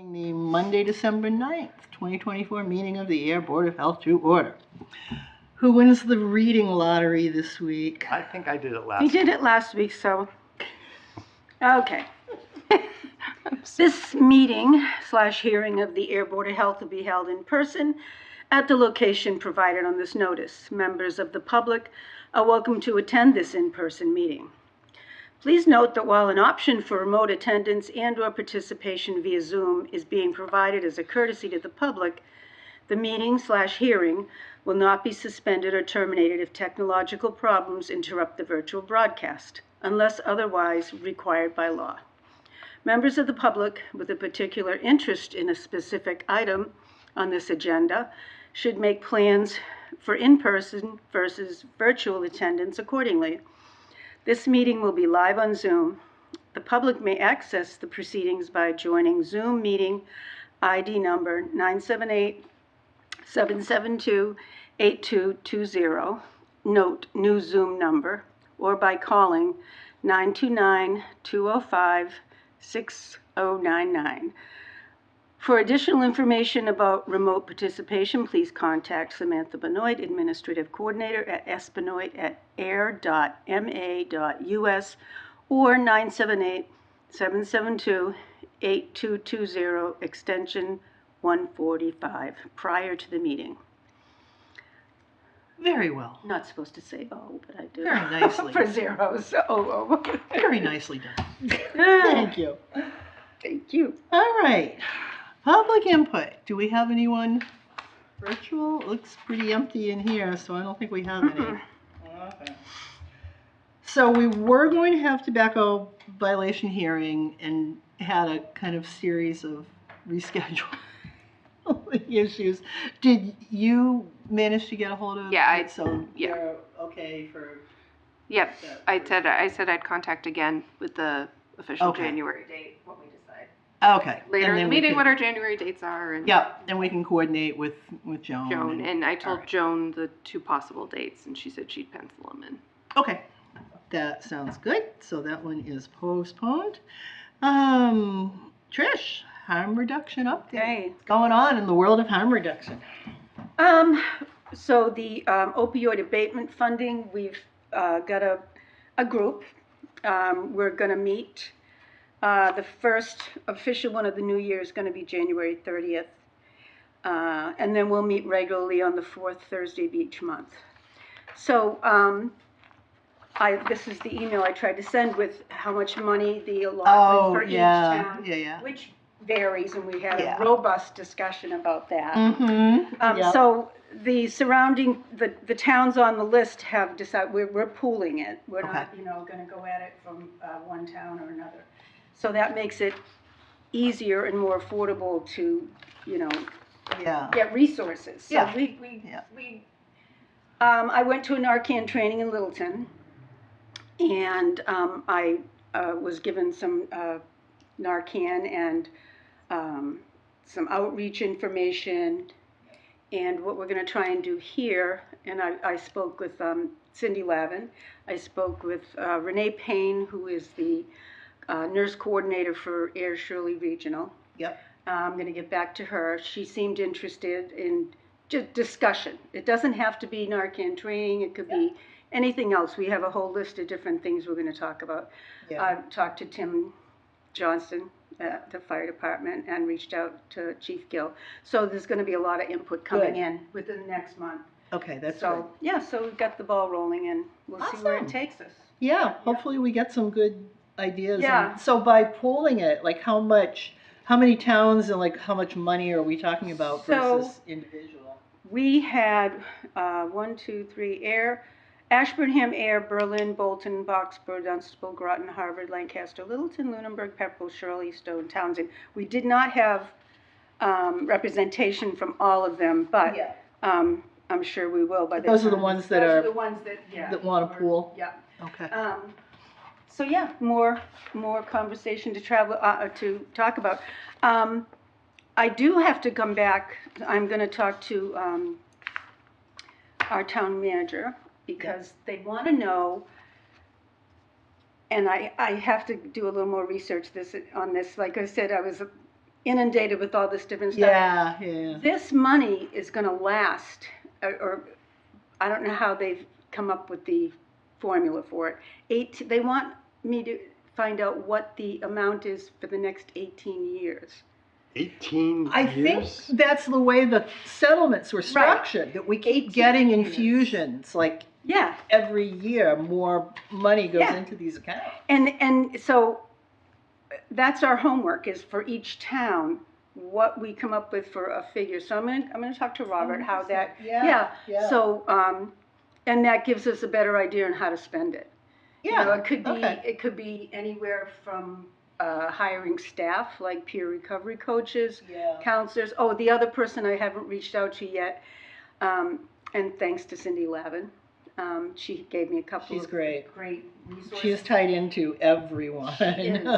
Calling the Monday, December 9th, 2024 meeting of the Ayer Board of Health to order. Who wins the reading lottery this week? I think I did it last We week. did it last week, so, okay. This meeting/hearing of the Ayer Board of Health will be held in person at the location provided on this notice. Members of the public are welcome to attend this in-person meeting. Please note that while an option for remote attendance and/or participation via Zoom is being provided as a courtesy to the public, the meeting/hearing will not be suspended or terminated if technological problems interrupt the virtual broadcast, unless otherwise required by law. Members of the public with a particular interest in a specific item on this agenda should make plans for in-person versus virtual attendance accordingly. This meeting will be live on Zoom. The public may access the proceedings by joining Zoom meeting ID number 978-772-8220, note new Zoom number, or by calling 929-205-6099. For additional information about remote participation, please contact Samantha Benoit, Administrative Coordinator at sbenoit@ayer.ma.us or 978-772-8220, extension 145, prior to the meeting. Very well. Not supposed to say oh, but I do. Very nicely. For zeros. Oh. Very nicely done. Thank you. Thank you. All right. Public input. Do we have anyone virtual? It looks pretty empty in here, so I don't think we have any. Okay. So we were going to have tobacco violation hearing and had a kind of series of reschedule issues. Did you manage to get a hold of? Yeah, So yeah. you're okay for. Yep, that I said I'd contact again with the official Okay. January date when we decide. Okay. Later And in then the we meeting, could- what our January dates are, and Yeah, and we can coordinate with Joan. Joan, and I told Alright. Joan the two possible dates, and she said she'd pencil them in. Okay, that sounds good. So that one is postponed. Trish, harm reduction update. Okay. What's going on in the world of harm reduction? So the opioid abatement funding, we've got a group. We're going to meet. The first official one of the new year is going to be January 30th. And then we'll meet regularly on the fourth Thursday of each month. So this is the email I tried to send with how much money the allotment for each town, Yeah. which varies, and we had Yeah. a robust discussion about that. Mm-hmm. Yep. So the surrounding, the towns on the list have decided, we're pooling it. We're Okay. not, going to go at it from one town or another. So that makes it easier and more affordable to, Yeah. get resources. So Yeah. I went to a Narcan training in Littleton, and I was given some Narcan and some outreach information. And what we're going to try and do here, and I spoke with Cindy Lavin, I spoke with Renee Payne, who is the nurse coordinator for Ayer Shirley Regional. Yep. I'm going to get back to her. She seemed interested in just discussion. It doesn't have to be Narcan training. It could be anything else. We have a whole list of different things we're going to talk about. Yeah. I've talked to Tim Johnston at the fire department and reached out to Chief Gill. So there's going to be a lot of input coming Good. in within the next month. Okay, that's so good. yeah, so we've got the ball rolling, and we'll see where it Awesome. takes us. Yeah, hopefully we get some good ideas. Yeah. And so by pooling it, like how many towns and like how much money are we talking about versus individual? We had 1, 2, 3, Ayer, Ashburnham, Ayer, Berlin, Bolton, Boxborough, Dunstable, Groton, Harvard, Lancaster, Littleton, Lunenburg, Pepperell, Shirley, Stone, Townsend. We did not have representation from all of them, but Yeah. I'm sure we will by the Those are the time. ones that Those are- are the ones that, that want to pool? Yeah. Okay. So yeah, more conversation to talk about. I do have to come back. I'm going to talk to our town manager because they want to know, and I have to do a little more research on this. Like I said, inundated with all this different stuff. Yeah. This money is going to last, or I don't know how they've come up with the formula for it. They want me to find out what the amount is for the next 18 years. 18 I think years? that's the way the settlements were structured, that we keep 18 getting years. infusions, like Yeah. every year more money goes Yeah. into these accounts. And so that's our homework, is for each town what we come up with for a figure. So I'm gonna talk to Robert how that. Yeah. So and that gives us a better idea on how to spend it. Yeah. You know, it could be okay. it could be anywhere from hiring staff like peer recovery coaches, Yeah. counselors. Oh, the other person I haven't reached out to yet, and thanks to Cindy Lavin, she gave me a couple She's of great. resources. She is tied into everyone. She is,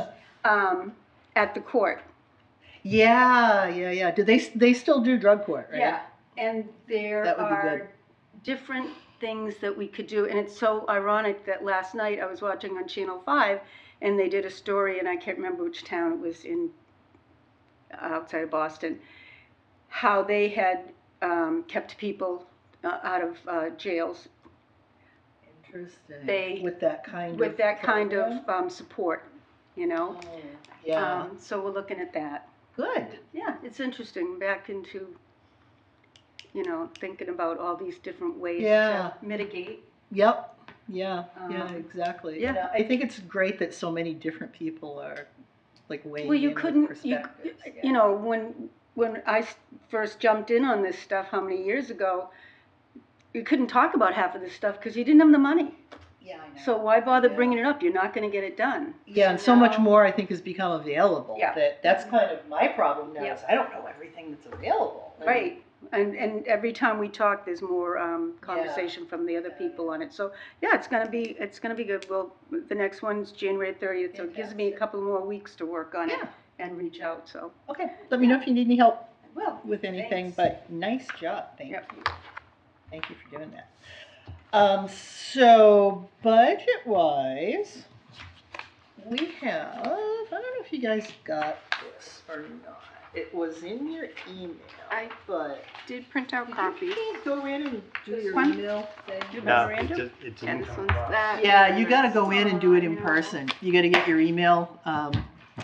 at the court. Yeah. Do they still do drug court, right? Yeah, and there That would be are good. different things that we could do, and it's so ironic that last night I was watching on Channel 5, and they did a story, and I can't remember which town it was in, outside of Boston, how they had kept people out of jails Interesting. with that kind with of that kind program? of support, you know? Oh, yeah. So we're looking at that. Good. Yeah, it's interesting, back into, you know, thinking about all these different ways Yeah. to mitigate. Yep. Yeah, exactly. yeah. And I think it's great that so many different people are like weighing Well, you in with couldn't, perspectives. you know, when I first jumped in on this stuff, how many years ago, you couldn't talk about half of this stuff because you didn't have the money. Yeah, I know. So why bother Yeah. bringing it up? You're not going to get it done. Yeah, and so much now- more I think has become available. Yeah. That's kind of my problem now. Yeah. Is I don't know everything that's available. Right. And every time we talk, there's more conversation from the other people on it. So yeah, it's gonna be good. Well, the next one's January 30th, so it gives me a couple more weeks to work on it Yeah. and reach out. So Okay. Let me know if you need any help well, with anything. thanks. But nice job. Thank Yep. you. Thank you for doing that. So budget-wise, we have. I don't know if you guys got this or not. It was in your email. I but did print out copies. you go in and do your one? email thing. No, Memorandum? it Yeah, didn't this come one's across. that. Yeah, you gotta go in and do it in person. You gotta get your email,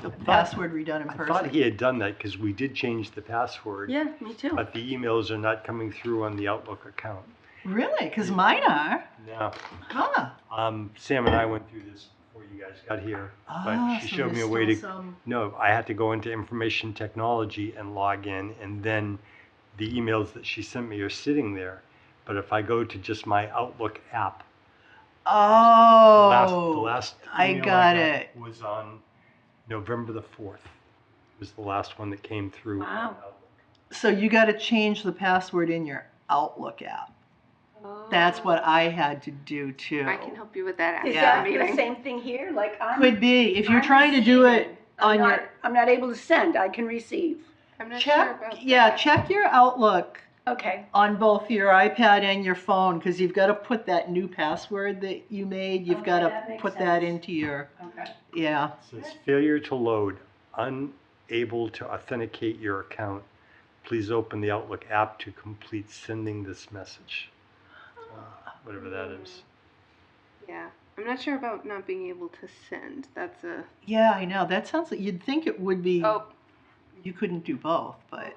the password redone in I person. thought he had done that because we did change the password, Yeah, me too. but the emails are not coming through on the Outlook account. Really? Because mine are. No. Huh. Sam and I went through this before you guys got here, but she so showed me a there's way to. still some- No, I had to go into information technology and log in, and then the emails that she sent me are sitting there. But if I go to just my Outlook app, Oh. the last I email got it. was on November the 4th. Was the last one that came through. on Wow. Outlook. So you gotta change the password in your Outlook app. That's what I had to do too. I can help you with that after Is Yeah. that the the meeting. same thing here? Like Could be if you're I'm trying to do it receiving. I'm on not, your I'm not able to send. I can receive. I'm not sure about check. that. Yeah, check your Outlook Okay. on both your iPad and your phone because you've got to put that new password that you made. You've Okay, got that to makes put that sense. into your Okay. yeah. It says failure to load, unable to authenticate your account. Please open the Outlook app to complete sending this message. Whatever that is. Yeah, I'm not sure about not being able to send. That's a. Yeah, I know. That sounds like you'd think it would be. Oh, You couldn't do both, but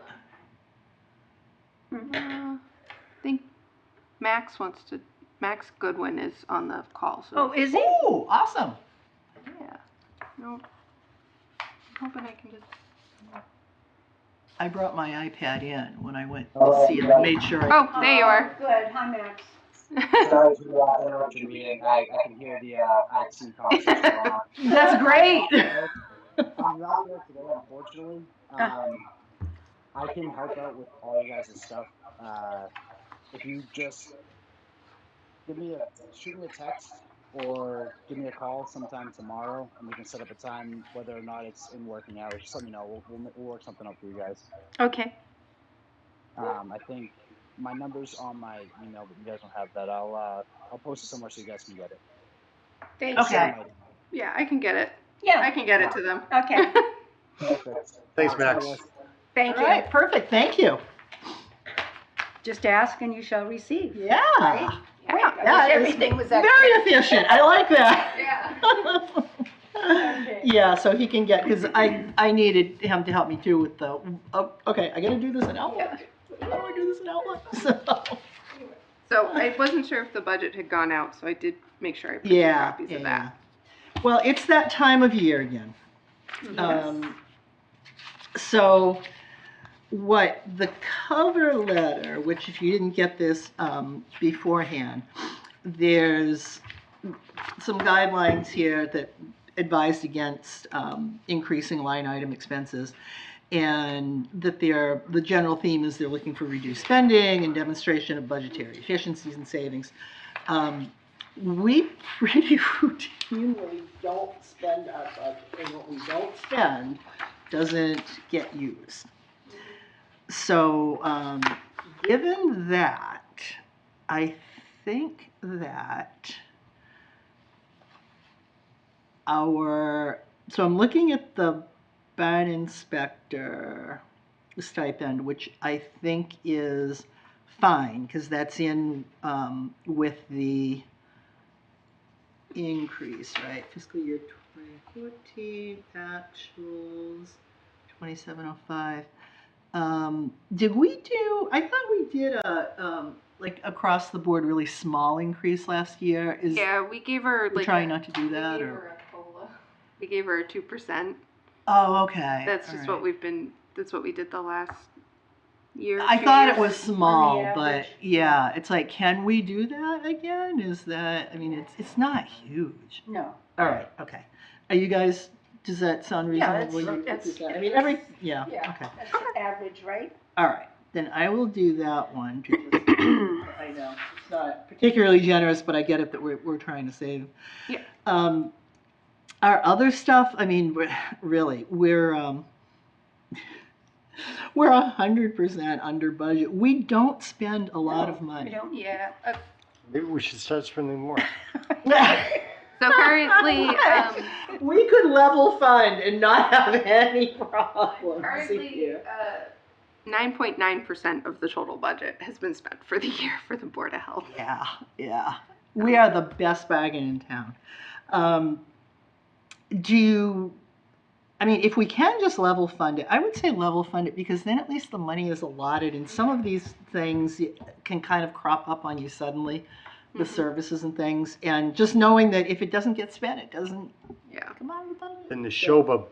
I think Max wants to. Max Goodwin is on the call, so. Oh, is he? oh, awesome. Yeah. No. I'm hoping I can just. I brought my iPad in when I went to see it. I made sure. Oh, there you are. Good. Hi, Max. Sorry to interrupt your meeting. I can hear the IT conference going on. That's great. I'm not there today, unfortunately. I can help out with all you guys' stuff. If you just shoot me a text or give me a call sometime tomorrow, and we can set up a time, whether or not it's in working hours. Just let me know. We'll work something up for you guys. Okay. I think my number's on my email, but you guys don't have that. I'll post it somewhere so you guys can get it. Thanks. Okay. Yeah, I can get it. Yeah. I can get it to them. Okay. Perfect. Thanks, Sorry, Max. guys. Thank All you. right, perfect, thank you. Just ask and you shall receive. Yeah. Right? Yeah. I That wish is everything was Very that. efficient, I like that. Yeah. Okay. Yeah, so he can get, because I needed him to help me too with the, oh, okay, I gotta do this in Outlook. How do I do this in Outlook? So, So I wasn't sure if the budget had gone out, so I did make sure I printed yeah, copies yeah, of yeah. that. Well, it's that time of year again. So what the cover letter, which if you didn't get this beforehand, there's some guidelines here that advised against increasing line item expenses, and that the general theme is they're looking for reduced spending and demonstration of budgetary efficiencies and savings. We pretty routinely don't spend our budget, and what we don't spend doesn't get used. So, given that, I think that so I'm looking at the barn inspector stipend, which I think is fine, because that's in with the increase, right? Fiscal year 2014, actuals, 2705. Did we do, I thought we did a, like across the board really small increase last year. Yeah, we gave her We're like. trying not to do We that, gave or? her a COLA. We gave her a 2%. Oh, okay. That's all just right. what that's what we did the last year. I 2 thought it years. was small, On the but average. yeah, it's like, can we do that again? Is that, I mean, it's not huge. No. All right, okay. Are you guys, does that sound Yeah, reasonable? that's- I mean, yeah, Yeah, okay. that's the average, right? All right, then I will do that one. To just, I know, it's not particularly generous, but I get it that we're trying to save. Yeah. Our other stuff, I mean, we're 100% under budget. We don't spend a lot of We money. don't. Yeah. Maybe we should start spending more. So currently, We could level fund and not have any problems currently, here. 9.9% of the total budget has been spent for the year for the Board of Health. Yeah. We are the best bargain in town. I mean, if we can just level fund it, I would say level fund it, because then at least the money is allotted, and some of these things can kind of crop up on you suddenly, the services and things, and just knowing that if it doesn't get spent, it doesn't Yeah. come out of the budget. And the SHOBA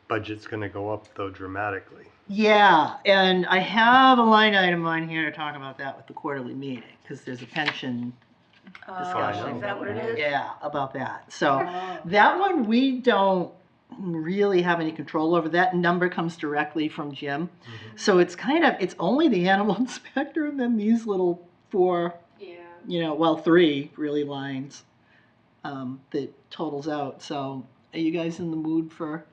budget's gonna go up though dramatically. Yeah, and I have a line item on here to talk about that with the quarterly meeting, because there's a pension discussion. Is that what it is? Yeah, about that. So Oh. that one we don't really have any control over. That number comes directly from Jim. So it's it's only the animal inspector and then these little 4, Yeah. 3 really lines that totals out. So are you guys in the mood for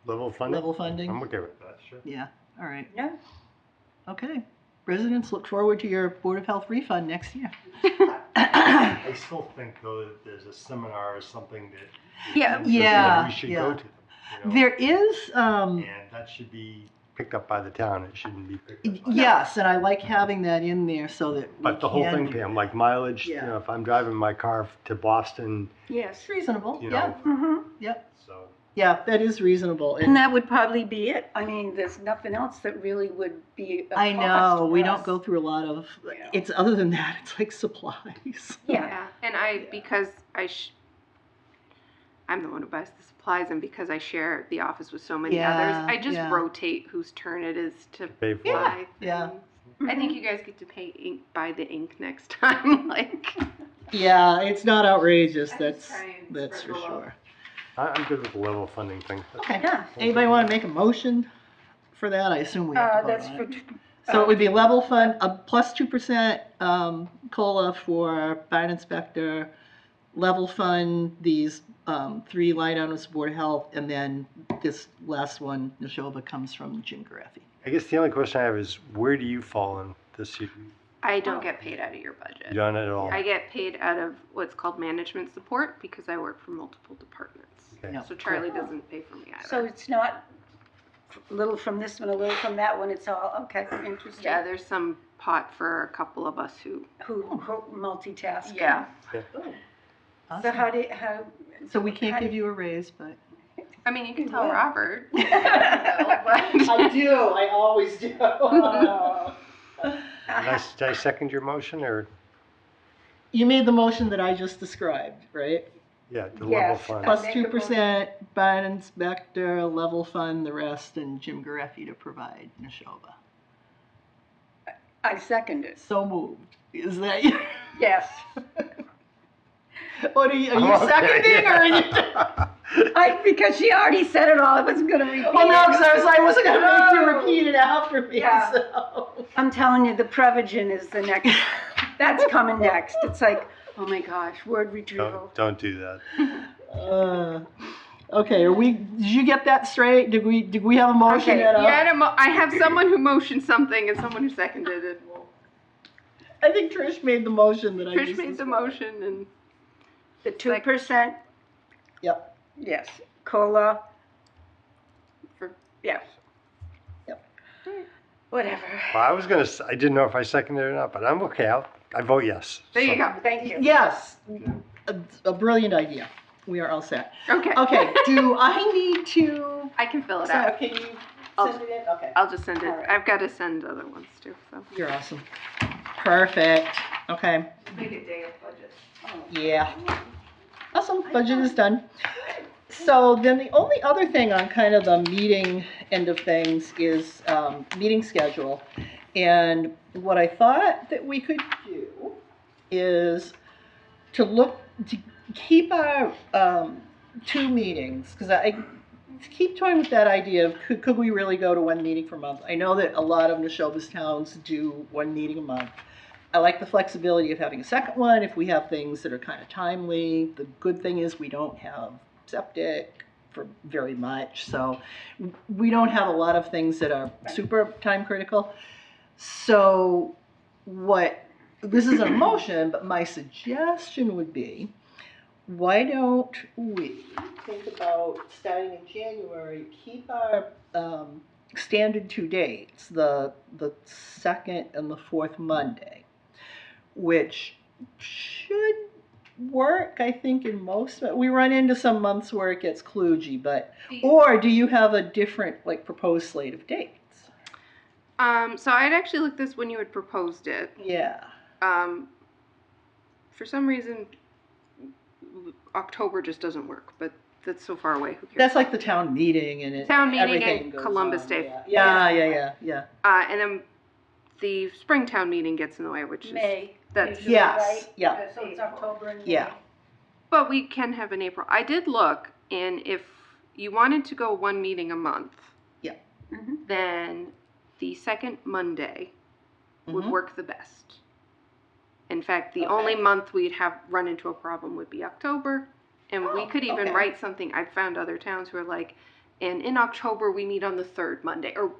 Level funding? level funding? I'm okay with that, sure. Yeah, all right. Yeah. Okay. Residents look forward to your Board of Health refund next year. I still think though that there's a seminar or something that Yeah. Yeah, we should yeah. go to. There is, And that should be picked up by the town. It shouldn't be picked up by yes, and I like having that in there so that we But the whole can thing, do Pam, that. like mileage, Yeah. if I'm driving my car to Boston, Yes. It's reasonable, you yeah, know, Mm-hmm. yep. so. Yeah, that is reasonable. And that would probably be it. I mean, there's nothing else that really would be a I cost know, for we us. don't go through a lot of, Yeah. it's other than that, it's like supplies. Yeah. And because I'm the one who buys the supplies, and because I share the office with so many others, Yeah, I just yeah. rotate whose turn it is to Pay for Yeah, buy yeah. things. I think you guys get to buy the ink next time. Like, Yeah, it's not outrageous, I that's just try and for spread the love. sure. I'm good with the level funding thing. Okay, Yeah. anybody want to make a motion for that? I assume we have to vote That's on for. it. So it would be level fund, a plus 2% COLA for barn inspector, level fund these 3 line items for Board of Health, and then this last one, Neshoba, comes from Jim Gareffi. I guess the only question I have is, where do you fall in this year? I don't get paid out of your budget. You don't at all? I get paid out of what's called management support because I work for multiple departments. Okay. Yeah. So Charlie doesn't pay for me either. So it's not a little from this one, a little from that one, it's all, okay, interesting. Yeah, there's some pot for a couple of us who. Who multitask. Yeah. So Awesome. how? So we can't how do give you a raise, but. I mean, you can tell Yeah. Robert. I do, I always do. Did I second your motion, or, You made the motion that I just described, right? yeah, the level Yes. fund? Plus make a 2%, bond inspector, level fund, the rest, and Jim Gareffi to provide Neshoba. I second it. So moved. Is that you? Yes. What are you I'm okay, seconding, or are you? yeah. Because she already said it all, I wasn't gonna repeat it. Oh no, because I wasn't gonna make you No. repeat it after me, Yeah. so. I'm telling you, the Prevagen is the next, that's coming next. It's like, oh my gosh, word retrieval. Don't do that. Okay, did you get that straight? Did we have a motion Okay, at all? Yeah, I have someone who motioned something and someone who seconded it. I think Trish made the motion that I Trish just made the described. motion and The 2%, Yep, yes, COLA, for yeah. Yep. Whatever. Well, I didn't know if I seconded it or not, but I'm okay. I vote yes. there you So- go. Thank you. yes, a brilliant idea. We are all set. Okay. Okay, do I need to, I can fill it so out. can you I'll- send it in? Okay. I'll just send it. All right. I've got to send other ones too. So. You're awesome. Perfect, okay, Make a day of budget. yeah. Awesome, budget is done. So then the only other thing on kind of the meeting end of things is meeting schedule. And what I thought that we could do is to keep our 2 meetings, because I keep toying with that idea of could we really go to 1 meeting per month? I know that a lot of Neshoba's towns do 1 meeting a month. I like the flexibility of having a second one if we have things that are kind of timely. The good thing is we don't have septic for very much, so we don't have a lot of things that are super time critical. So this is a motion, but my suggestion would be, why don't we think about starting in January, keep our standard 2 dates, the 2nd and the 4th Monday, which should work, I think, in most. We run into some months where it gets kludgy, but or do you have a different proposed slate of dates? So I'd actually looked this when you had proposed it. Yeah. For some reason, October just doesn't work, but that's so far away. Who cares? That's like the town meeting and Town meeting everything and goes Columbus on, Day. Yeah. And then the Springtown meeting gets in the way, which is May. that's. usually, Yes, right? yeah. So it's October and May. Yeah. But we can have an April. I did look, and if you wanted to go 1 meeting a month, Mhm. then the second Monday would Mhm. work the best. In fact, the Okay. only month we'd have run into a problem would be October. And we Oh, could even okay. write something. I've found other towns who are like, and in October we meet on the 3rd Monday. Or,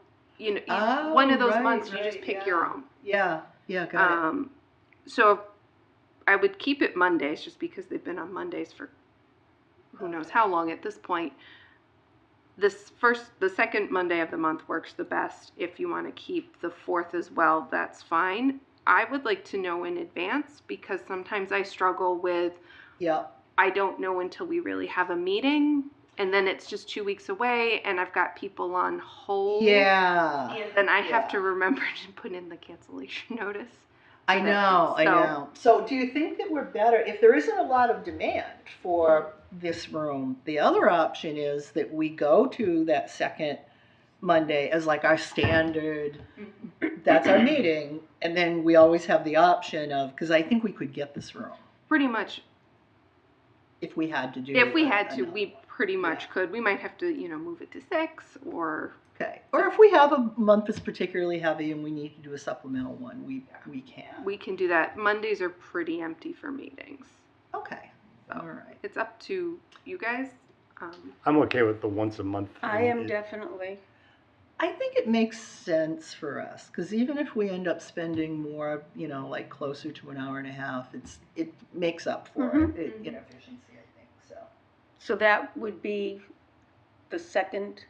Oh, one of those right, months you right, just pick yeah. your own. Yeah, got it. So I would keep it Mondays just because they've been on Mondays for who knows how long at this point. The second Monday of the month works the best. If you want to keep the 4th as well, that's fine. I would like to know in advance because sometimes I struggle with, Yeah. I don't know until we really have a meeting and then it's just 2 weeks away and I've got people on hold. Yeah. And then I have Yeah. to remember to put in the cancellation notice. I know. So do you think that we're better, if there isn't a lot of demand for this room, the other option is that we go to that second Monday as like our standard, that's our meeting, and then we always have the option of, because I think we could get this room Pretty much, if we had to do if we a- had to, another. we pretty much could. We might have to, move it to 6 or... Okay. Or if we have a month that's particularly heavy and we need to do a supplemental one, we can. We can do that. Mondays are pretty empty for meetings. Okay. So All right. it's up to you guys. I'm okay with the once a month. I am definitely. I think it makes sense for us, because even if we end up spending more, you know, like closer to an hour and a half, it makes up for it in efficiency, I think, so. So that would be the second,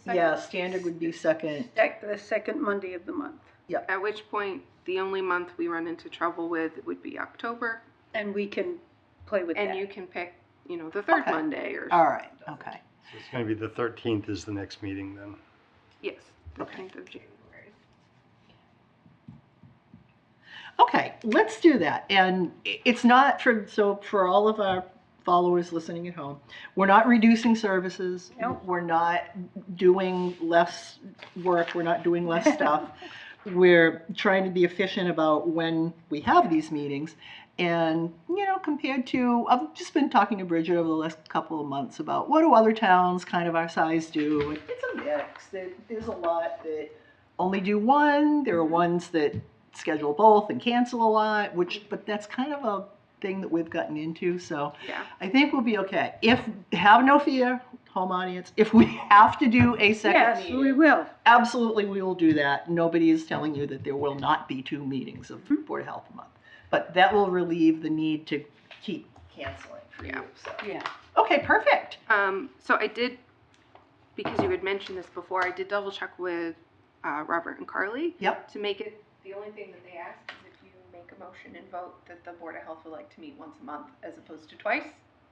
Yeah, standard would be second. the second Monday of the month. At which point, the only month we run into trouble with would be October, And we can play with and that. you can pick, you know, the third Okay. Monday or. All right, okay. So it's going to be the 13th is the next meeting then. Yes, Okay. 13th of January. Okay, let's do that. And it's not for all of our followers listening at home, we're not reducing services. Nope. We're not doing less work. We're not doing less stuff. We're trying to be efficient about when we have these meetings. And, you know, compared to, I've just been talking to Bridget over the last couple of months about what do other towns kind of our size do. It's a mix. There's a lot that only do one. There are ones that schedule both and cancel a lot, but that's kind of a thing that we've gotten into. So Yeah. I think we'll be okay. Have no fear, home audience, if we have to do a second Yes, meeting, we will. absolutely we will do that. Nobody is telling you that there will not be 2 meetings of Board of Health a month. But that will relieve the need to keep canceling for Yeah. you. So. Yeah. Okay, perfect. So I did, because you had mentioned this before, I did double check with Robert and Carly. Yep. To make it, the only thing that they asked is if you make a motion and vote that the Board of Health would like to meet once a month as opposed to twice,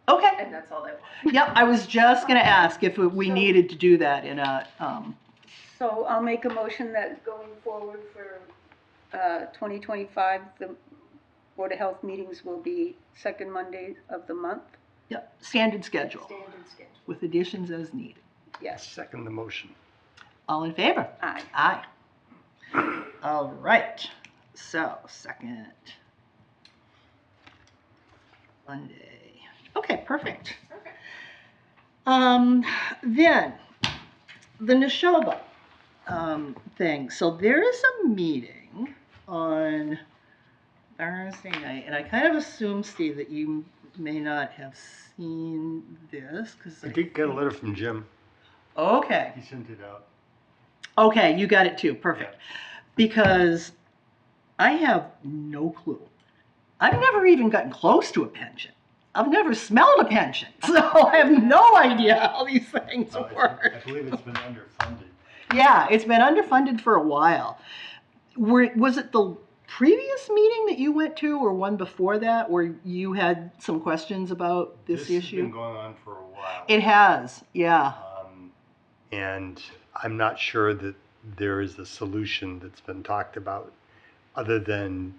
Okay. and that's all they want. Yep, I was just going to ask if we needed to do that in a, So I'll make a motion that going forward for 2025, the Board of Health meetings will be second Monday of the month. yep, standard schedule Standard schedule. with additions as needed. Yes. Second the motion. All in favor? Aye. Aye. All right. So, second Monday. Okay, perfect. Perfect. Then, the Neshoba thing. So there is a meeting on Thursday night, and I kind of assume, Steve, that you may not have seen this because I did get a letter from Jim. Okay. He sent it out. Okay, you got it too. Perfect. Because I have no clue. I've never even gotten close to a pension. I've never smelled a pension. So I have no idea how these things work. I believe it's been underfunded. Yeah, it's been underfunded for a while. Was it the previous meeting that you went to or one before that where you had some questions about this issue? This has been going on for a while. It has, yeah. And I'm not sure that there is a solution that's been talked about other than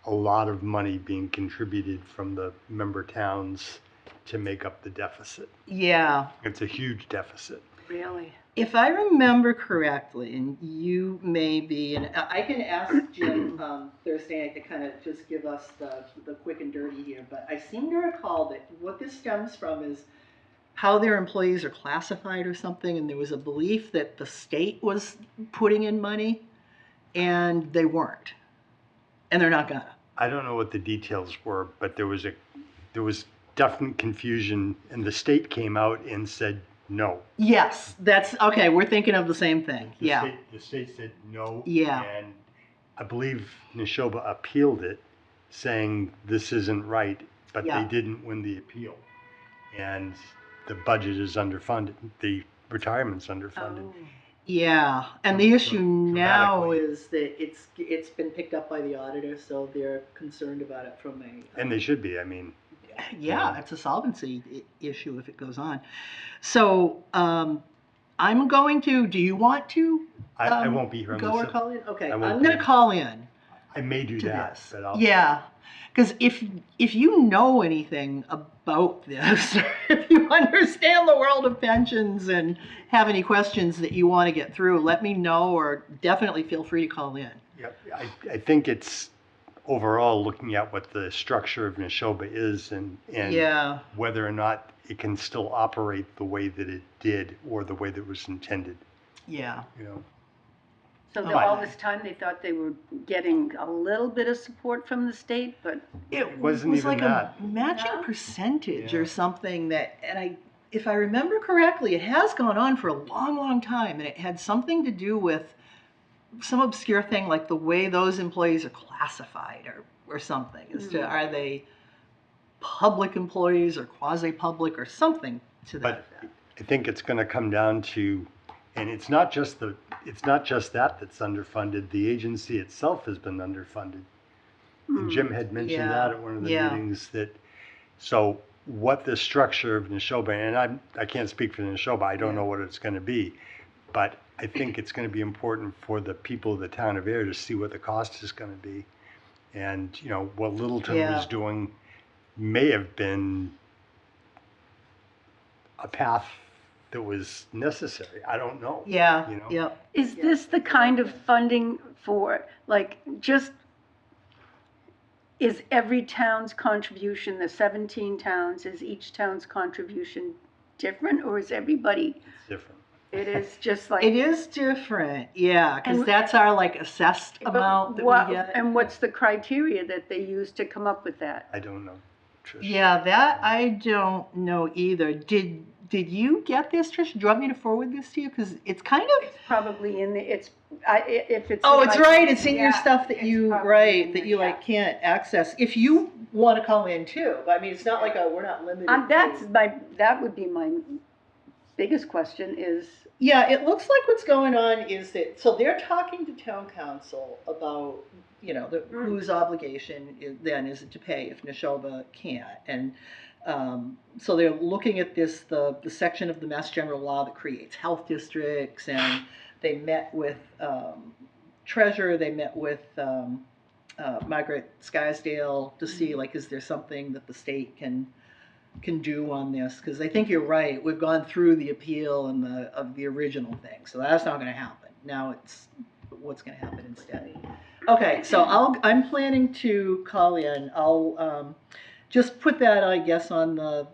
a lot of money being contributed from the member towns to make up the deficit. Yeah. It's a huge deficit. Really? If I remember correctly, and you may be, and I can ask Jim Thursday night to kind of just give us the quick and dirty here, but I seem to recall that what this stems from is how their employees are classified or something, and there was a belief that the state was putting in money, and they weren't, and they're not gonna. I don't know what the details were, but there was definite confusion, and the state came out and said no. Yes, that's okay. We're thinking of the same thing. Yeah. The state said no. Yeah. And I believe Neshoba appealed it, saying this isn't right, but Yeah. they didn't win the appeal. And the budget is underfunded. The retirement's underfunded. Yeah, and the issue now Dramatically. is that it's been picked up by the auditor, so they're concerned about it from a. And they should be. I mean, Yeah, it's a solvency issue if it goes on. So I'm going to. Do you want to? I won't be here. Go or call in. Okay, I I'm won't going be. to call in I may do to that, this. but I'll. Yeah, because if you know anything about this, if you understand the world of pensions and have any questions that you want to get through, let me know, or definitely feel free to call in. Yep. I think it's overall looking at what the structure of Neshoba is and Yeah. whether or not it can still operate the way that it did or the way that it was intended. Yeah. You know. So Oh, all this time they thought they were getting a little bit of support from the state, but It wasn't was even like that. a matching No? percentage Yeah. or something that, and if I remember correctly, it has gone on for a long, long time, and it had something to do with some obscure thing like the way those employees are classified or something. As to are they public employees or quasi-public or something to that But effect. I think it's going to come down to, and it's not just that that's underfunded. The agency itself has been underfunded. And Jim had mentioned Yeah, that at one of the yeah. meetings that, so what the structure of Neshoba, and I can't speak for Neshoba, I don't know what it's going to be, but I think it's going to be important for the people of the town of Ayer to see what the cost is going to be. And, you know, what Littleton was Yeah. doing may have been a path that was necessary. I don't know. Yeah, You know? yeah. Is this the kind of funding for, like, just, is every town's contribution, the 17 towns, is each town's contribution different, or is everybody, It's different. it is just like? It is different, yeah, because And- that's our like assessed but amount that what- we get. And what's the criteria that they use to come up with that? I don't know, Trish. Yeah, that I don't know either. Did you get this, Trish? Do you want me to forward this to you? Because it's kind of. Probably in the, if it's. Oh, in it's my- right. It's in your yeah, stuff that it's you probably right in that there, you yeah. like can't access. If you want to come in too, but I mean, it's not like we're not limited. That's to- that would be my biggest question is, Yeah, it looks like what's going on is that so they're talking to town council about whose obligation is it to pay if Neshoba can't, and so they're looking at the section of the Mass General Law that creates health districts, and they met with Treasurer, they met with Margaret Scarsdale to see like is there something that the state can do on this, because I think you're right. We've gone through the appeal and of the original thing, so that's not going to happen. Now it's what's going to happen instead. Okay, so I'm planning to call in. I'll just put that, I guess, on the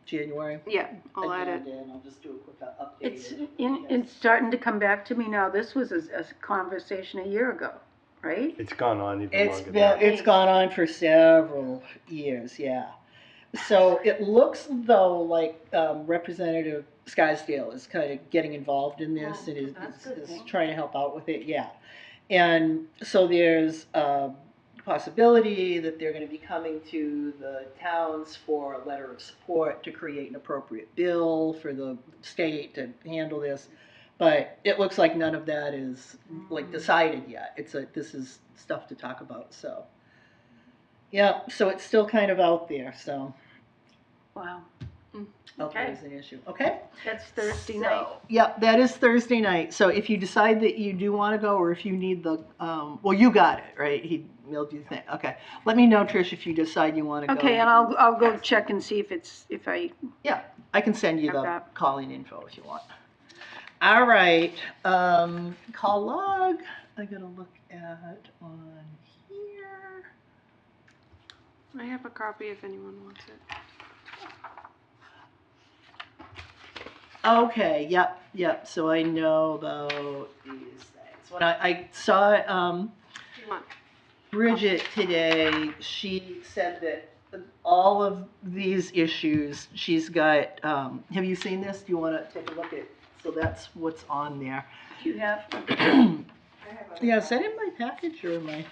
January. Yeah, I'll add it. agenda, and I'll just do a quick update. it's starting to come back to me now. This was a conversation a year ago, right? It's gone on even It's longer than been, that. it's gone on for several years, yeah. So it looks though like Representative Scarsdale is kind of getting involved in this and is trying to help out with it, yeah. And so there's a possibility that they're going to be coming to the towns for a letter of support to create an appropriate bill for the state to handle this. But it looks like none of that is like decided yet. This is stuff to talk about, so. Yeah, so it's still kind of out there, so. Wow. Out there Okay. is an issue, okay? That's Thursday So, night. Yep, that is Thursday night. So if you decide that you do want to go, or if you need the, well, you got it, right? He mailed you the thing. Okay. Let me know, Trish, if you decide you want to go. Okay, and I'll go check and see if I, Yeah, I can send you Have the that. calling info if you want. All right, call log. I gotta look at on here. I have a copy if anyone wants it. Okay, yep. So I know about these things. When I saw Come on. Bridget today, she said that all of these issues, she's got, have you seen this? Do you want to take a look at, so that's what's on there. you have, Yeah, is that in my package or am I,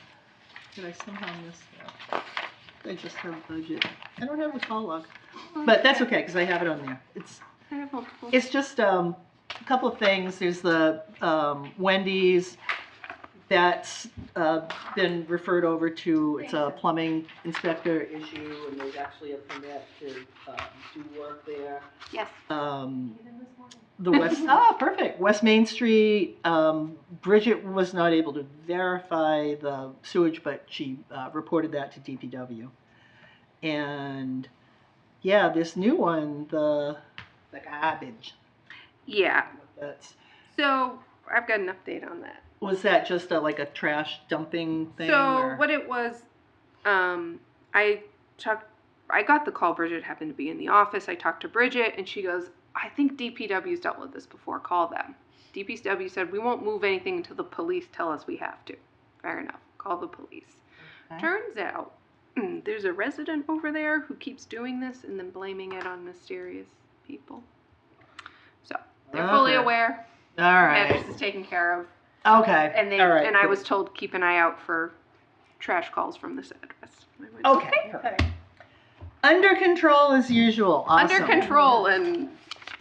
did I somehow miss that? I just have budget. I don't have the call log, but that's okay because I have it on there. I have multiple. It's just a couple of things. There's the Wendy's that's been referred over to, it's a plumbing inspector issue, and there's actually a permit to do work there. Yes. The West, perfect. West Main Street, Bridget was not able to verify the sewage, but she reported that to DPW. And yeah, this new one, the garbage. Yeah. That's, So I've got an update on that. was that just like a trash dumping thing? So or? what it was, I got the call. Bridget happened to be in the office. I talked to Bridget, and she goes, "I think DPW's dealt with this before. Call them." DPW said, "We won't move anything until the police tell us we have to." Fair enough. Call the police. Okay. Turns out there's a resident over there who keeps doing this and then blaming it on mysterious people. So they're fully Okay. aware. All right. Address is taken care of. Okay. And they All right. and I good. was told keep an eye out for trash calls from this address. I went, Okay. Perfect. Under control as usual. Awesome. Under control and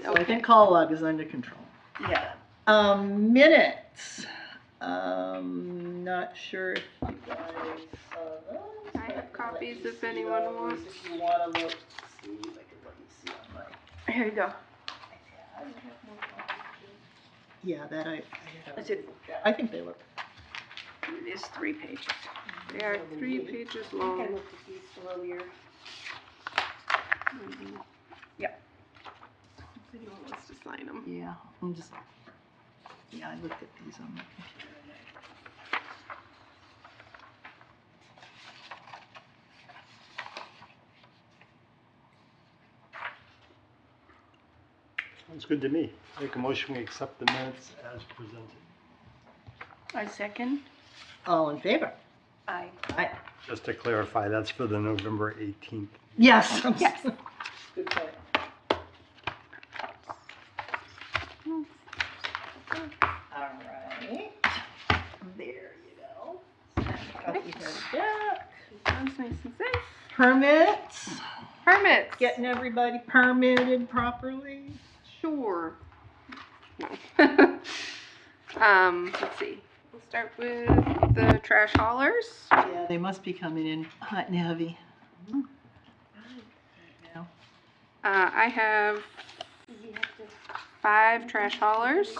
So I think call log is under control. Yeah. Minutes. Not sure if you guys saw those. I have copies if anyone wants. If you want to look, see if I can let you see on my Here you go. iPad. Yeah, that I Is it? I think they look. It is 3 pages. They are 3 pages I long. looked at these earlier. Yep. If anyone wants to sign them. Yeah, I looked at these on my computer. Sounds good to me. Make a motion, we accept the minutes as presented. I second. All in favor? Aye. Aye. Just to clarify, that's for the November 18th. Yes. Yes. Good point. All right. There you go. Copy that. Sounds nice and safe. Permits. Permits. Getting everybody permitted properly. Sure. No. Let's see. We'll start with the trash haulers. Yeah, they must be coming in hot and heavy. Now. I have 5 trash haulers.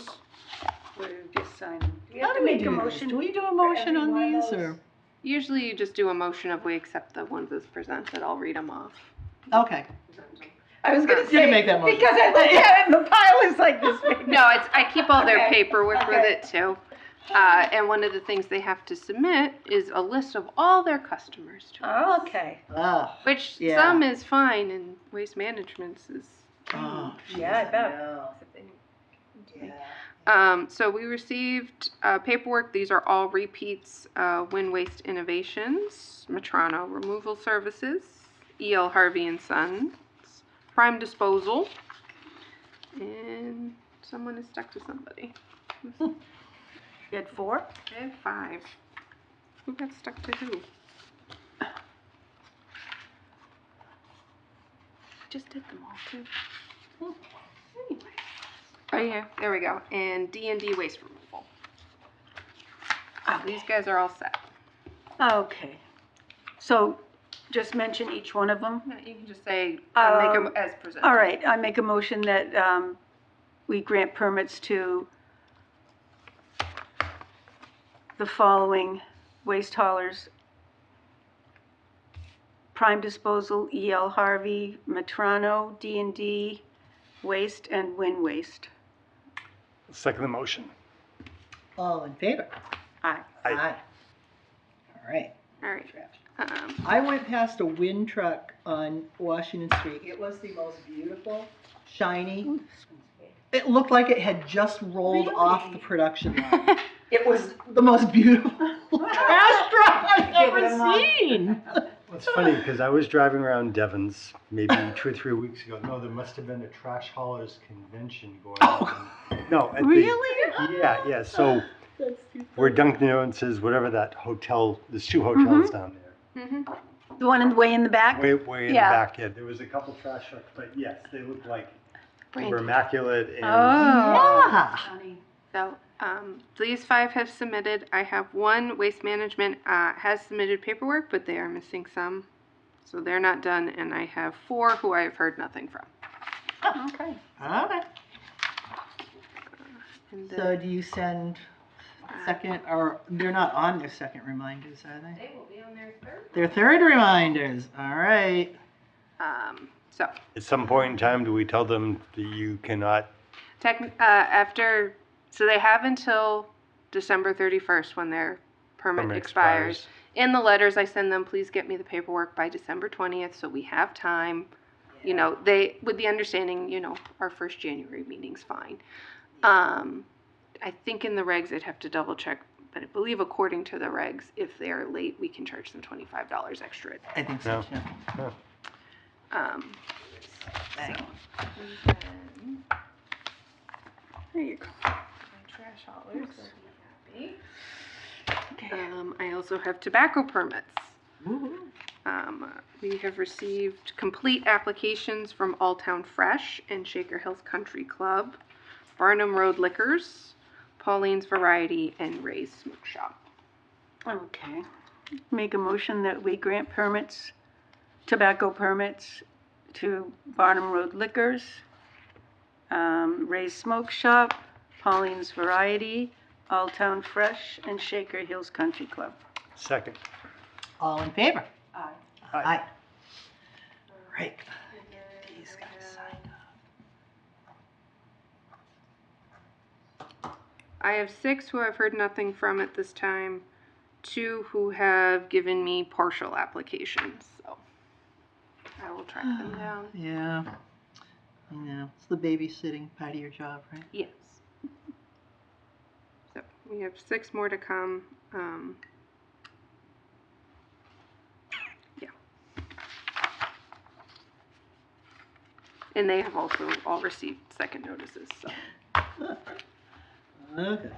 We're just signing. Do we How have do to we make a do this? motion? Do we do a motion on every one of these those? or? Usually you just do a motion of we accept the ones as presented. I'll read them off. Okay. I was gonna You say, can make that motion. because I looked at it and the pile is like this big. No, I keep all their Okay. paperwork with Okay. it too. And one of the things they have to submit is a list of all their customers to us. Oh, okay. Oh. Which Yeah. some is fine and waste management's is. Oh, Yeah, I bet. know. Yeah. So we received paperwork. These are all repeats. Wind Waste Innovations, Matrano Removal Services, E.L. Harvey and Sons, Prime Disposal, and someone is stuck to somebody. You had 4? I have 5. Who got stuck to who? Just did them all too. Anyway. Right here. There we go. And D&D waste removal. These guys are all set. Okay. So just mention each one of them? No, you can just say, make them as presented. All right, I make a motion that we grant permits to the following waste haulers: Prime Disposal, E.L. Harvey, Matrano, D&D Waste, and Wind Waste. Second the motion. All in favor? Aye. Aye. All right. All right. I went past a wind truck on Washington Street. It was the most beautiful, shiny. It looked like it had just rolled off the production line. It was the most beautiful trash truck I've ever seen. Well, it's funny because I was driving around Devon's maybe 2 or 3 weeks ago. No, there must have been a trash haulers convention going on. No, at Really? yeah. So That's too where Dunkin' Donuts is, whatever that hotel. There's 2 hotels down there. The one way in the back? Way in Yeah. the back. Yeah, there was a couple trash trucks, but yes, they looked like they were Brandy. immaculate and. Oh. Yeah. So these 5 have submitted. I have 1 waste management has submitted paperwork, but they are missing some. So they're not done. And I have 4 who I have heard nothing from. Okay. Okay. And So then do you send second, or they're not on their second reminders, are they? they will be on their 3rd. Their third reminders. All right. So At some point in time, do we tell them that you cannot? so they have until December 31st when their permit expires. In the letters I send them, please get me the paperwork by December 20th so we have time. You know, they, with the understanding, you know, our first January meeting's fine. I think in the regs I'd have to double check, but I believe according to the regs, if they are late, we can charge them $25 extra. I think so No. too. Thank you. And then There you go. my trash haulers will be happy. Okay. I also have tobacco permits. Woo-hoo. We have received complete applications from All Town Fresh and Shaker Hills Country Club, Barnum Road Liquors, Pauline's Variety, and Ray's Smoke Shop. Okay. Make a motion that we grant permits, tobacco permits to Barnum Road Liquors, Ray's Smoke Shop, Pauline's Variety, All Town Fresh, and Shaker Hills Country Club. Second. All in favor? Aye. Aye. Right. Get these guys signed up. I have 6 who I've heard nothing from at this time, 2 who have given me partial applications, so I will track them down. Yeah. I know. It's the babysitting part of your job, right? Yes. So we have 6 more to come. Yeah. And they have also all received second notices, so. Okay.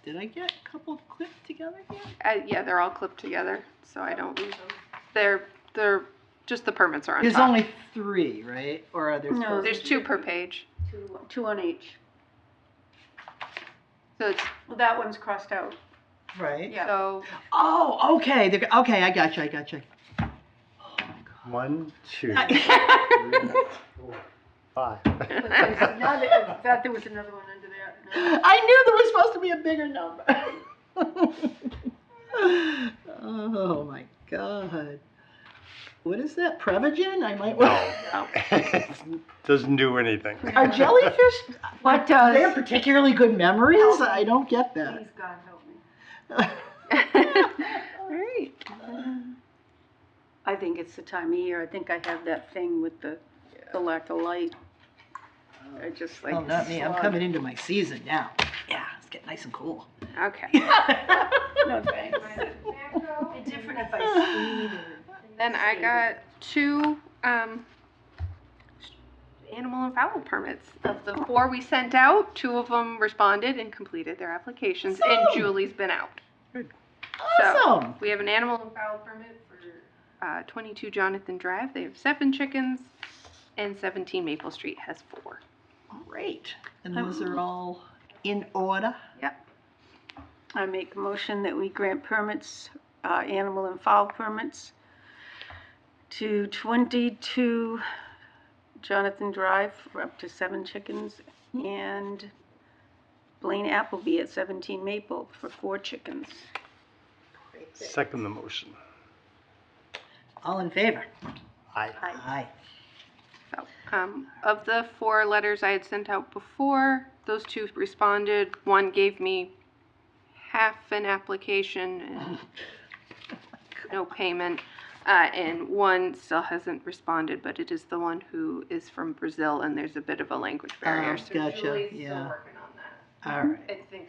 Did I get a couple clipped together here? Yeah, they're all clipped together, so I don't lose them. They're just the permits are on There's top. only 3, right? Or are there No, four? There's 2 per page. Two on each. So it's, Well, that one's crossed out. Right. Yeah. so Oh, okay. Okay, I got you. Oh my God. 1, 2, I 3, 4, 5. I thought there was another one under there. No. knew there was supposed to be a bigger number. Oh my God. What is that? Prevagen? I might No. Doesn't do anything. Are jellyfish? What does? They have particularly good memories? I don't get that. Please, God, help me. all right. I think it's the time of year. I think I have that thing with the lack of light. I just like. Oh, not me. I'm slog. coming into my season now. Yeah, it's getting nice and cool. Okay. No thanks. It's different if I speed. Then I got 2 animal and fowl permits. Of the 4 we sent out, 2 of them responded and completed their applications, and Awesome. Julie's been out. Awesome. We have an animal and fowl permit for 22 Jonathan Drive. They have 7 chickens, and 17 Maple Street has 4. Great. And those are all in order? Yep. I make a motion that we grant permits, animal and fowl permits to 22 Jonathan Drive for up to 7 chickens and Blaine Appleby at 17 Maple for 4 chickens. Second the motion. All in favor? Aye. Aye. So, of the 4 letters I had sent out before, those 2 responded. 1 gave me half an application and no payment, and 1 still hasn't responded, but it is the one who is from Brazil, and there's a bit of a language barrier. So gotcha, Julie's still yeah. working on that. All right. I think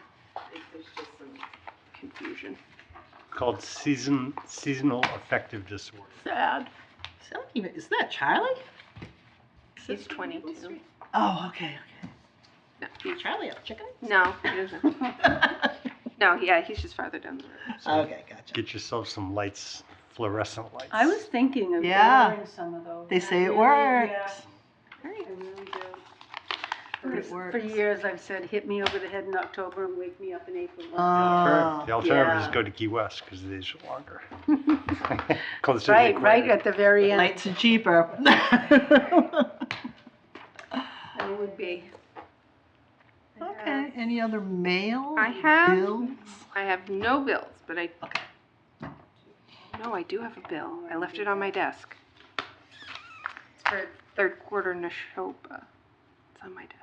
there's just some confusion. Called seasonal affective disorder. Sad. Is that Charlie? He's 22. Oh, okay. No, he's, Charlie a chicken? no, he doesn't. No, yeah, he's just farther down the road. Okay, gotcha. Get yourself some lights, fluorescent lights. I was thinking of Yeah. ordering some of those. They say it Really, works. Yeah, I really do. It For works. years, I've said, hit me over the head in October and wake me up in April. Oh, The alternative yeah. is go to Key West because the days are longer. Closer to the Right, right equator. at the very end. Lights are cheaper. It would be. Okay, any other mail? I have- Bills? I have no bills, but I. Okay. No, I do have a bill. I left it on my desk. It's for 3rd quarter Neshoba. It's on my desk.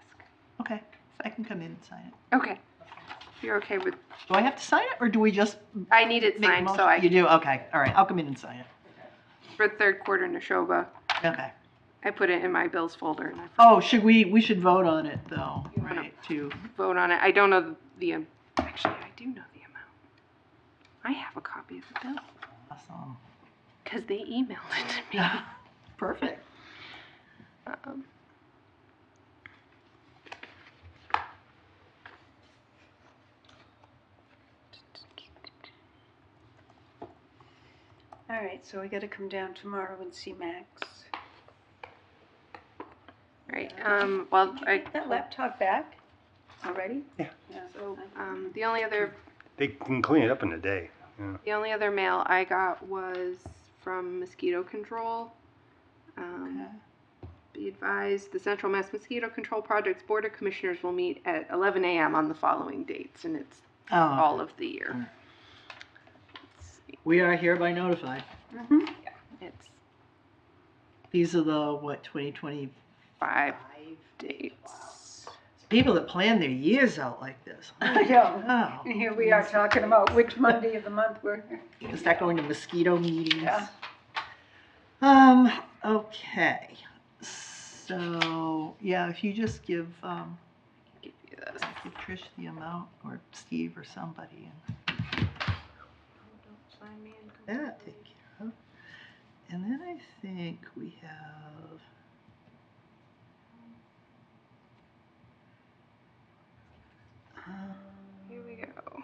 Okay, I can come in and sign it. Okay. You're okay with. Do I have to sign it, or do we just I need it make a signed, motion? so I. You do? Okay, all right, I'll come in and sign it. For 3rd quarter Neshoba. Okay. I put it in my bills folder and I Oh, we should vote on it, though, You wanna- right, too. vote on it. I don't know actually, I do know the amount. I have a copy of the bill. Awesome. Because they emailed it to me. Yeah. Perfect. Um, All right, so we gotta come down tomorrow and see Max. right. Well, Did you get that laptop back already? Yeah. So the only other They can clean it up in a day. Yeah. The only other mail I got was from mosquito control. Okay. Be advised, the Central Mass Mosquito Control Project's Board of Commissioners will meet at 11 a.m. on the following dates, and it's Oh, all of the year. Alright. Let's see. we are hereby notified. Mm-hmm. It's These are the, what, 2025 5 dates. people that plan their years out like this. I know. Oh. And here we are talking about which Monday of the month we're. Gonna start going to mosquito meetings. Yeah. Okay. So, yeah, if you just give Give you this. Trish the amount, or Steve or somebody, Don't sign me in. and that take care of. And then I think we have. Here we go.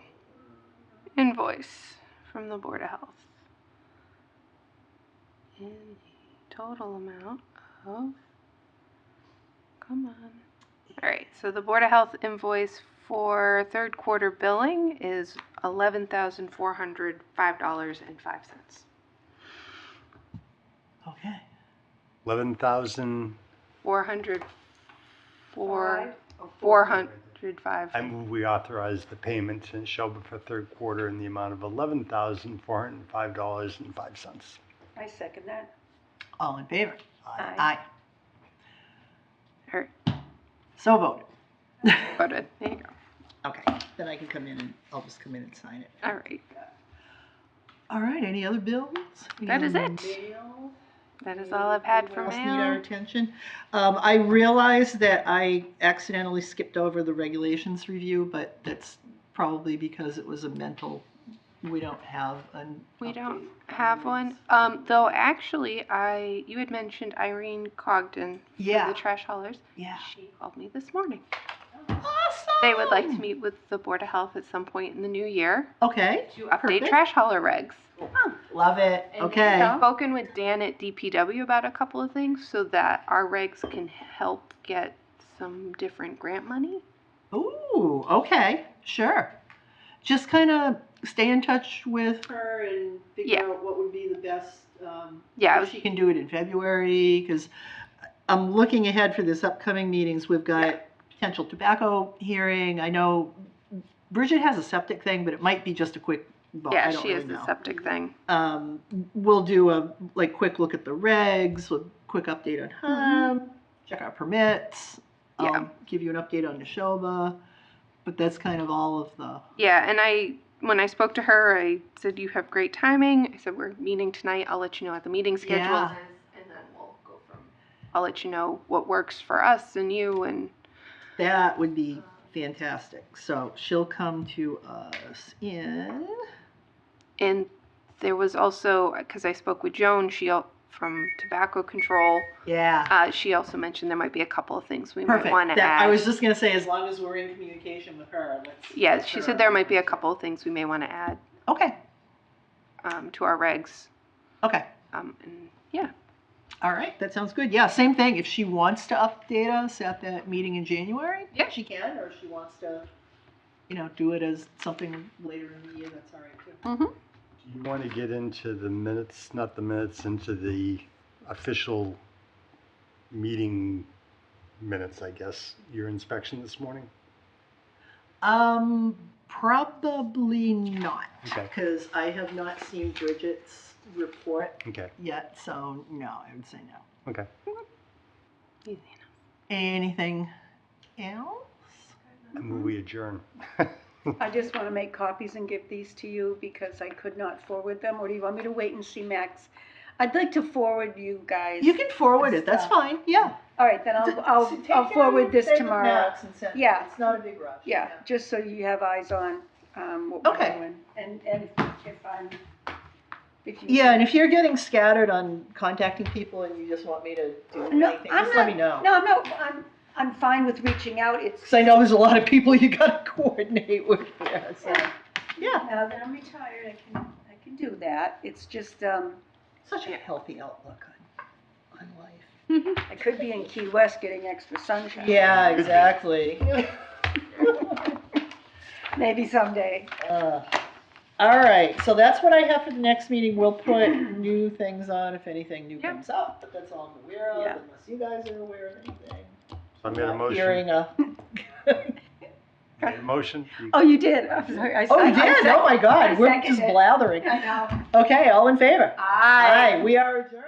Invoice from the Board of Health. In the total amount of, come on. All right, so the Board of Health invoice for third quarter billing is $11,405.05. Okay. 11,000. 405. I move we authorize the payment to Shelby for third quarter in the amount of $11,405.05. I second that. All in favor? Aye. All right, So voted. voted. There you go. Okay, then I can come in and I'll just come in and sign it. All right, All right, any other bills? Any That is other it. mail? that is all I've had for Anyone else need our mail. attention? I realized that I accidentally skipped over the regulations review, but that's probably because it was a mental, we don't have an We don't update have on one. Though actually, you had mentioned Irene Cogden for Yeah. the trash haulers. Yeah. She called me this morning. Awesome! They would like to meet with the Board of Health at some point in the new year Okay. to update perfect. trash hauler regs. Love it. And Okay. I've spoken with Dan at DPW about a couple of things so that our regs can help get some different grant money. Ooh, okay, sure. Just kind of stay in touch with her and figure Yeah. out what would be the best. Yeah, I If was- she can do it in February, because I'm looking ahead for this upcoming meetings. We've got potential tobacco hearing. I know Bridget has a septic thing, but it might be just a quick vote. I Yeah, don't she really has the know. septic thing. We'll do a quick look at the regs, a quick update on HUM, check our permits. Yeah. I'll give you an update on Neshoba, but that's kind of all of the. Yeah, and when I spoke to her, I said, you have great timing. I said, we're meeting tonight. I'll let you know what the meeting schedule Yeah. is, and then we'll go from, I'll let you know what works for us and you, and That would be fantastic. So she'll come to us in. there was also, because I spoke with Joan, from tobacco control, Yeah. she also mentioned there might be a couple of things we Perfect. might want to That- add. I was just gonna say, as long as we're in communication with her, let's. Yeah, get she her said on there might be a board. couple of things we may want to add Okay. to our regs. Okay. And yeah, All right. That sounds good. Yeah. Same thing. If she wants to update us at that meeting in January, Yeah. she can, or if she wants to, do it as something later in the year. That's all right too. mm-hmm. Do you want to get into the minutes, not the minutes, into the official meeting minutes, I guess, your inspection this morning? Probably not, Okay. because I have not seen Bridget's report Okay, yet. So no, I would say no. okay. Easy Anything else? I move we adjourn. I just want to make copies and give these to you because I could not forward them, or do you want me to wait and see Max? I'd like to forward you guys. You can forward it. That's fine. Yeah. All right, then I'll forward this tomorrow. Yeah. It's not a big rush. Yeah, just so you have eyes on what we're Okay. doing. And if I'm If you- Yeah, and if you're getting scattered on contacting people and you just want me to do No, anything, I'm just not, let me know. no, no, I'm fine with reaching out. It's. Because I know there's a lot of people you gotta coordinate with there, so, yeah. Now that I'm retired, I can do that. It's just, Such a healthy outlook on life. I could be in Key West getting extra sunshine. Yeah, exactly. Maybe someday. All right, so that's what I have for the next meeting. We'll put new things on if anything new Yeah. comes up, but that's all I'm aware of, Yeah. unless you guys are aware of anything. So I made a Not motion. hearing a. Made a motion. Oh, you did? I'm sorry. Oh, you did? Oh, my I God, we're seconded just it. blathering. I know. Okay, all in favor? Aye. We are adjourned.